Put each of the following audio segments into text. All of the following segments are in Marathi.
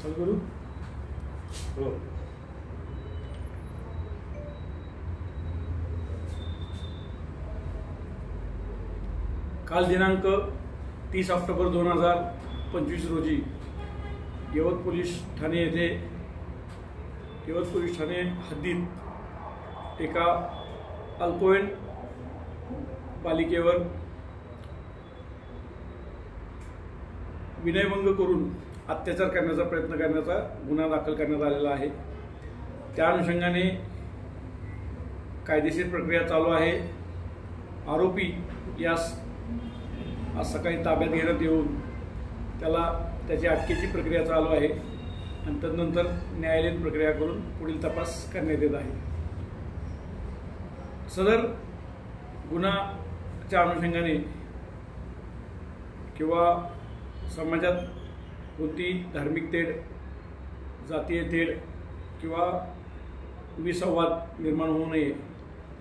चालू करू? हो. काल दिनांक 30 ऑक्टोबर 2025 रोजी यवत पोलीस ठाणे येथे यवत पोलीस ठाणे हद्दीत एका अल्पवयीन बालिकेवर विनयभंग करून अत्याचार करण्याचा प्रयत्न करण्याचा गुन्हा दाखल करण्यात आलेला आहे। त्या अनुषंगाने कायदेशीर प्रक्रिया चालू आहे। आरोपी यास आज सकाळी ताब्यात घेण्यात येऊन त्याची अटकेची प्रक्रिया चालू आहे आणि तदनंतर न्यायालयीन प्रक्रिया करून पुढील तपास करण्यात येत आहे। सदर गुन्ह्याच्या अनुषंगाने किंवा समाजात कोणती धार्मिक तेढ, जातीय तेढ किंवा विसंवाद निर्माण होऊ नये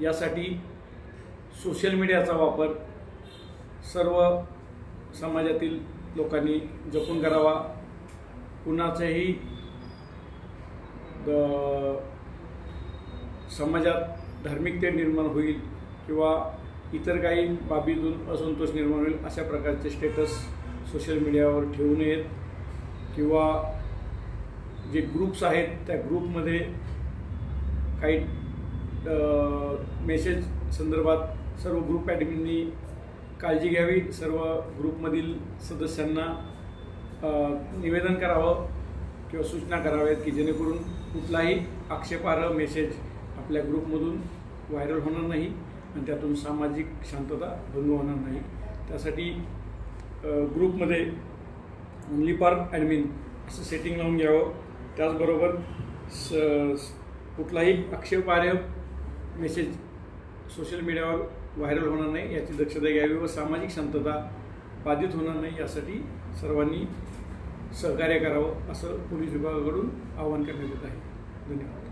यासाठी सोशल मीडियाचा वापर सर्व समाजातील लोकांनी जपून करावा। कुणाच्याही समाजात धार्मिक तेढ निर्माण होईल किंवा इतर काही बाबीतून असंतोष निर्माण होईल अशा प्रकारचे स्टेटस सोशल मीडियावर ठेवू नयेत किंवा जे ग्रुप्स आहेत त्या ग्रुपमध्ये काही मेसेज संदर्भात सर्व ग्रुप ॲडमिननी काळजी घ्यावी। सर्व ग्रुपमधील सदस्यांना निवेदन करावं किंवा सूचना कराव्यात की जेणेकरून कुठलाही आक्षेपार्ह मेसेज आपल्या ग्रुपमधून व्हायरल होणार नाही आणि त्यातून सामाजिक शांतता भंग होणार नाही। त्यासाठी ग्रुपमध्ये ओनली फॉर ॲडमिन असं सेटिंग लावून घ्यावं। त्याचबरोबर कुठलाही आक्षेपार्ह मेसेज सोशल मीडियावर व्हायरल होणार नाही याची दक्षता घ्यावी व सामाजिक शांतता बाधित होणार नाही यासाठी सर्वांनी सहकार्य करावं असं पोलीस विभागाकडून आवाहन करण्यात येत आहे। धन्यवाद।